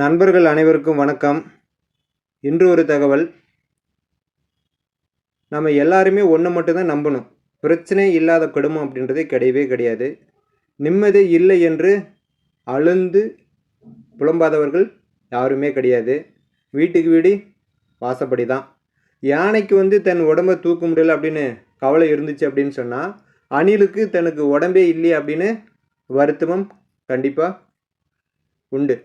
நண்பர்கள் அனைவருக்கும் வணக்கம். இன்று ஒரு தகவல். நம்ம எல்லாருமே ஒன்று மட்டும்தான் நம்பணும். பிரச்சனை இல்லாத குடும்பம் அப்படின்றதே கிடையவே கிடையாது. நிம்மதி இல்லை என்று அழுந்து புலம்பாதவர்கள் யாருமே கிடையாது. வீட்டுக்கு வீடு வாசப்படி தான். யானைக்கு தன் உடம்பை தூக்க முடியல அப்படின்னு கவலை இருந்துச்சு அப்படின்னு சொன்னால், அணிலுக்கு தனக்கு உடம்பே இல்லையே அப்படின்னு வருத்தமும் கண்டிப்பாக உண்டு.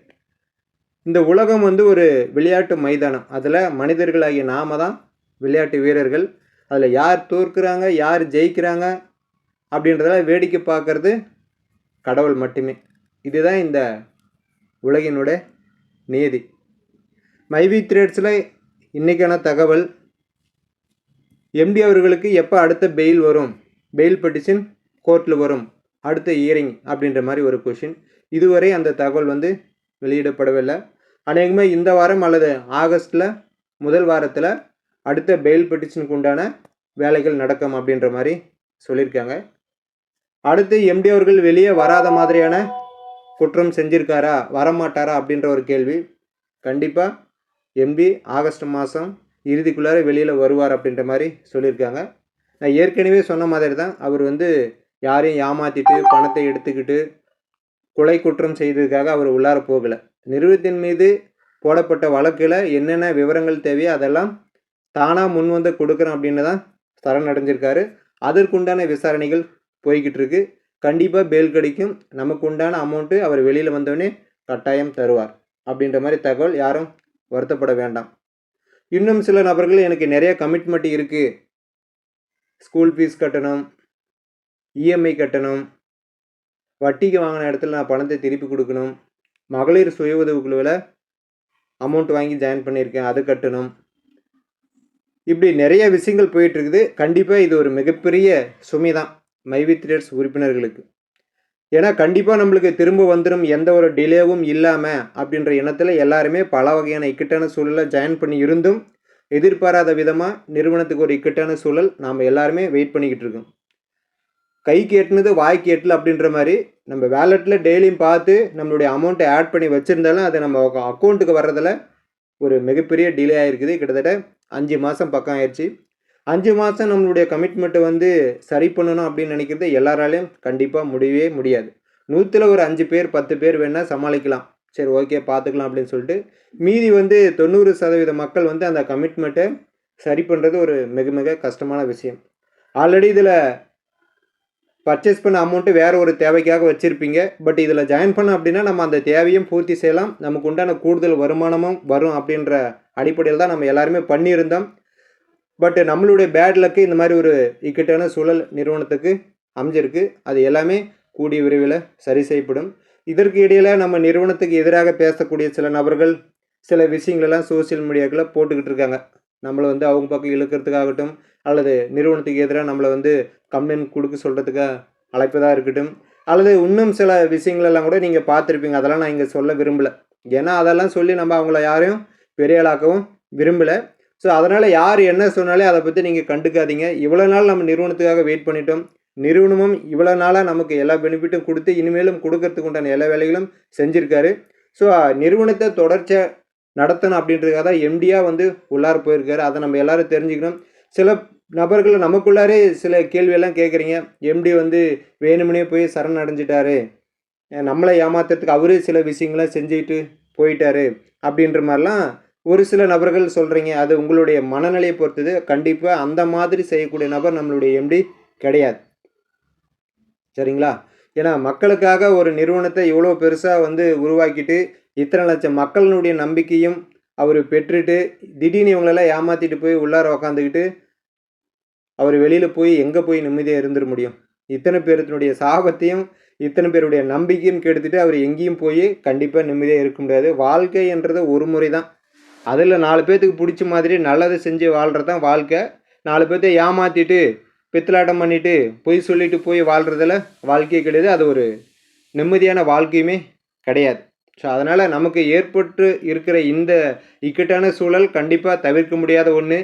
இந்த உலகம் ஒரு விளையாட்டு மைதானம். அதில் மனிதர்களாகிய நாம தான் விளையாட்டு வீரர்கள். அதில் யார் தோற்கிறாங்க, யார் ஜெயிக்கிறாங்க அப்படின்றதெல்லாம் வேடிக்கை பார்க்கறது கடவுள் மட்டுமே. இதுதான் இந்த உலகினுடைய நீதி. மைவி த்ரெட்ஸில் இன்றைக்கான தகவல், எம்டி அவர்களுக்கு எப்போ அடுத்த பெயில் வரும், பெயில் பெட்டிஷன் கோர்ட்டில் வரும் அடுத்த ஹியரிங் அப்படின்ற மாதிரி ஒரு கொஷின். இதுவரை அந்த தகவல் வெளியிடப்படவில்லை. அநேகமாக இந்த வாரம் அல்லது ஆகஸ்டில் முதல் வாரத்தில் அடுத்த பெயில் பெட்டிஷனுக்கு உண்டான வேலைகள் நடக்கும் அப்படின்ற மாதிரி சொல்லியிருக்காங்க. அடுத்து எம்டி அவர்கள் வெளியே வராத மாதிரியான குற்றம் செஞ்சிருக்காரா, வரமாட்டாரா அப்படின்ற ஒரு கேள்வி. கண்டிப்பாக எம்டி ஆகஸ்ட் மாதம் இறுதிக்குள்ளார வெளியில் வருவார் அப்படின்ற மாதிரி சொல்லியிருக்காங்க. நான் ஏற்கனவே சொன்ன மாதிரி தான், அவர் யாரையும் ஏமாற்றிட்டு பணத்தை எடுத்துக்கிட்டு கொலை குற்றம் செய்ததுக்காக அவர் உள்ளார போகலை. நிறுவனத்தின் மீது போடப்பட்ட வழக்கில் என்னென்ன விவரங்கள் தேவையோ அதெல்லாம் தானாக முன் கொடுக்குறேன் அப்படின்னு தான் சரணடைஞ்சிருக்காரு. அதற்குண்டான விசாரணைகள் போய்கிட்டு இருக்கு. கண்டிப்பாக பெயில் கிடைக்கும். நமக்கு உண்டான அமௌண்ட்டு அவர் வெளியில் வந்தோடனே கட்டாயம் தருவார் அப்படின்ற மாதிரி தகவல். யாரும் வருத்தப்பட வேண்டாம். இன்னும் சில நபர்கள் எனக்கு நிறைய கமிட்மெண்ட் இருக்குது, ஸ்கூல் ஃபீஸ் கட்டணும், இஎம்ஐ கட்டணும், வட்டிக்கு வாங்கின இடத்துல நான் பணத்தை திருப்பி கொடுக்கணும், மகளிர் சுய உதவி குழுவில் அமௌண்ட் வாங்கி ஜாயின் பண்ணியிருக்கேன், அது கட்டணும், இப்படி நிறைய விஷயங்கள் போயிட்டுருக்குது. கண்டிப்பாக இது ஒரு மிகப்பெரிய சுமை தான் மைவி த்ரெட்ஸ் உறுப்பினர்களுக்கு. ஏன்னா கண்டிப்பாக நம்மளுக்கு திரும்ப வந்துடும், எந்த ஒரு டிலேவும் இல்லாமல் அப்படின்ற எண்ணத்தில் எல்லாருமே பல வகையான இக்கட்டான சூழலில் ஜாயின் பண்ணி இருந்தும் எதிர்பாராத விதமாக நிறுவனத்துக்கு ஒரு இக்கட்டான சூழல் நாம் எல்லாருமே வெயிட் பண்ணிக்கிட்டு இருக்கோம். கைக்கு எட்டுனது வாய்க்கு எட்டல அப்படின்ற மாதிரி நம்ம வேலெட்டில் டெய்லியும் பார்த்து நம்மளுடைய அமௌண்ட்டை ஆட் பண்ணி வச்சுருந்தாலும் அது நம்ம அக்கௌண்ட்டுக்கு வர்றதில் ஒரு மிகப்பெரிய டிலே ஆகிருக்குது. கிட்டத்தட்ட 5 மாதம் பக்கம் ஆயிடுச்சு. 5 மாதம் நம்மளுடைய கமிட்மெண்ட்டை சரி பண்ணணும் அப்படின்னு நினைக்கிறது எல்லாராலையும் கண்டிப்பாக முடியவே முடியாது. 100ல் ஒரு 5 பேர் 10 பேர் வேணால் சமாளிக்கலாம், சரி ஓகே பார்த்துக்கலாம் அப்படின்னு சொல்லிட்டு. மீதி 90% மக்கள் அந்த கமிட்மெண்ட்டை சரி பண்ணுறது ஒரு மிக மிக கஷ்டமான விஷயம். ஆல்ரெடி இதில் பர்ச்சேஸ் பண்ண அமௌண்ட்டு வேறு ஒரு தேவைக்காக வச்சுருப்பீங்க. பட் இதில் ஜாயின் பண்ணோம் அப்படின்னா நம்ம அந்த தேவையும் பூர்த்தி செய்யலாம், நமக்கு உண்டான கூடுதல் வருமானமும் வரும் அப்படின்ற அடிப்படையில் தான் நம்ம எல்லாருமே பண்ணியிருந்தோம். பட் நம்மளுடைய பேட் லக்கு இந்த மாதிரி ஒரு இக்கட்டான சூழல் நிறுவனத்துக்கு அமைஞ்சிருக்கு. அது எல்லாமே கூடிய விரைவில் சரி செய்யப்படும். இதற்கு இடையில் நம்ம நிறுவனத்துக்கு எதிராக பேசக்கூடிய சில நபர்கள் சில விஷயங்களெல்லாம் சோசியல் மீடியாக்களில் போட்டுக்கிட்டு இருக்காங்க. நம்மளை அவங்க பக்கம் இழுக்கிறதுக்காகட்டும், அல்லது நிறுவனத்துக்கு எதிராக நம்மளை கம்ப்ளைண்ட் கொடுக்க சொல்கிறதுக்காக அழைப்பதாக இருக்கட்டும், அல்லது இன்னும் சில விஷயங்களெல்லாம் கூட நீங்கள் பார்த்துருப்பீங்க. அதெல்லாம் நான் இங்கே சொல்ல விரும்பலை. ஏன்னா அதெல்லாம் சொல்லி நம்ம அவங்கள யாரையும் பெரிய ஆளாக்கவும் விரும்பலை. ஸோ அதனால் யார் என்ன சொன்னாலே அதை பற்றி நீங்கள் கண்டுக்காதீங்க. இவ்வளோ நாள் நம்ம நிறுவனத்துக்காக வெயிட் பண்ணிட்டோம். நிறுவனமும் இவ்வளோ நாளாக நமக்கு எல்லா பெனிஃபிட்டும் கொடுத்து இனிமேலும் கொடுக்கறதுக்கு உண்டான எல்லா வேலைகளும் செஞ்சுருக்காரு. ஸோ நிறுவனத்தை தொடர்ச்சியாக நடத்தணும் அப்படின்றதுக்காக தான் எம்டியாக உள்ளார போயிருக்காரு. அதை நம்ம எல்லோரும் தெரிஞ்சுக்கணும். சில நபர்கள் நமக்குள்ளாரே சில கேள்வியெல்லாம் கேட்குறீங்க. எம்டி வேணுமுனே போய் சரணடைஞ்சிட்டாரு, நம்மளை ஏமாத்துறதுக்கு அவரே சில விஷயங்களை செஞ்சுக்கிட்டு போயிட்டாரு அப்படின்ற மாதிரிலாம் ஒரு சில நபர்கள் சொல்கிறீங்க. அது உங்களுடைய மனநிலையை பொறுத்தது. கண்டிப்பாக அந்த மாதிரி செய்யக்கூடிய நபர் நம்மளுடைய எம்டி கிடையாது, சரிங்களா? ஏன்னா மக்களுக்காக ஒரு நிறுவனத்தை இவ்வளோ பெருசாக உருவாக்கிட்டு இத்தனை லட்சம் மக்களினுடைய நம்பிக்கையும் அவர் பெற்றுட்டு திடீர்னு இவங்களெல்லாம் ஏமாற்றிட்டு போய் உள்ளார உக்காந்துக்கிட்டு அவர் வெளியில் போய் எங்கே போய் நிம்மதியாக இருந்துட முடியும்? இத்தனை பேருத்தினுடைய சாபத்தையும் இத்தனை பேருடைய நம்பிக்கையும் கெடுத்துட்டு அவர் எங்கேயும் போய் கண்டிப்பாக நிம்மதியாக இருக்க முடியாது. வாழ்க்கைன்றது ஒரு முறை தான். அதில் 4 பேர்த்துக்கு பிடிச்ச மாதிரி நல்லதை செஞ்சு வாழ்கிறது தான் வாழ்க்கை. 4 பேர்த்தை ஏமாற்றிட்டு பித்தலாட்டம் பண்ணிவிட்டு பொய் சொல்லிட்டு போய் வாழ்கிறதில் வாழ்க்கையே கிடையாது. அது ஒரு நிம்மதியான வாழ்க்கையுமே கிடையாது. ஸோ அதனால் நமக்கு ஏற்பட்டு இருக்கிற இந்த இக்கட்டான சூழல் கண்டிப்பாக தவிர்க்க முடியாத ஒன்று,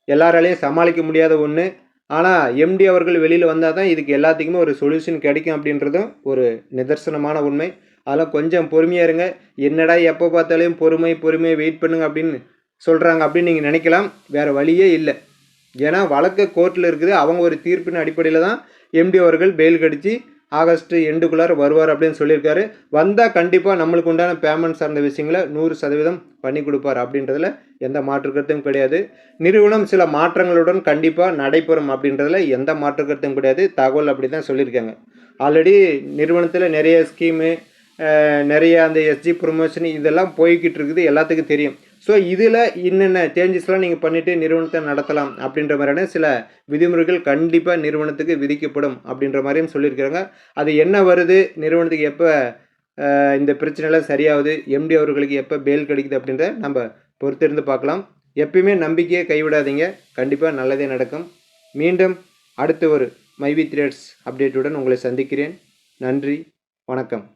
எல்லாராலையும் சமாளிக்க முடியாத ஒன்று. ஆனால் எம்டி அவர்கள் வெளியில் வந்தால் தான் இதுக்கு எல்லாத்துக்குமே ஒரு சொல்யூஷன் கிடைக்கும் அப்படின்றதும் ஒரு நிதர்சனமான உண்மை. அதெல்லாம் கொஞ்சம் பொறுமையாக இருங்க. என்னடா எப்போ பார்த்தாலும் பொறுமை வெயிட் பண்ணுங்க அப்படின்னு சொல்கிறாங்க அப்படின்னு நீங்கள் நினைக்கலாம். வேறு வழியே இல்லை. ஏன்னா வழக்கு கோர்ட்டில் இருக்குது. அவங்க ஒரு தீர்ப்பின் அடிப்படையில் தான் எம்டி அவர்கள் பெயில் கடிச்சு ஆகஸ்ட் எண்டுக்குள்ளார வருவார் அப்படின்னு சொல்லியிருக்காரு. வந்தால் கண்டிப்பாக நம்மளுக்கு உண்டான பேமெண்ட் சார்ந்த விஷயங்களை 100% பண்ணி கொடுப்பார் அப்படின்றதுல எந்த மாற்று கருத்தும் கிடையாது. நிறுவனம் சில மாற்றங்களுடன் கண்டிப்பாக நடைபெறும் அப்படின்றதுல எந்த மாற்று கருத்தும் கிடையாது. தகவல் அப்படி தான் சொல்லியிருக்காங்க. ஆல்ரெடி நிறுவனத்தில் நிறைய ஸ்கீமு, நிறைய அந்த எஸ்ஜி ப்ரொமோஷன் இதெல்லாம் போய்கிட்டு இருக்குது, எல்லாத்துக்கும் தெரியும். ஸோ இதில் என்னென்ன சேஞ்சஸ்லாம் நீங்கள் பண்ணிவிட்டு நிறுவனத்தை நடத்தலாம் அப்படின்ற மாதிரியான சில விதிமுறைகள் கண்டிப்பாக நிறுவனத்துக்கு விதிக்கப்படும் அப்படின்ற மாதிரியும் சொல்லியிருக்கிறாங்க. அது என்ன வருது, நிறுவனத்துக்கு எப்போ இந்த பிரச்சனைலாம் சரியாகுது, எம்டி அவர்களுக்கு எப்போ பெயில் கிடைக்குது அப்படின்றத நம்ம பொறுத்திருந்து பார்க்கலாம். எப்பயுமே நம்பிக்கையை கைவிடாதீங்க, கண்டிப்பாக நல்லதே நடக்கும். மீண்டும் அடுத்த ஒரு மைவி த்ரெட்ஸ் அப்டேட்டுடன் உங்களை சந்திக்கிறேன். நன்றி, வணக்கம்.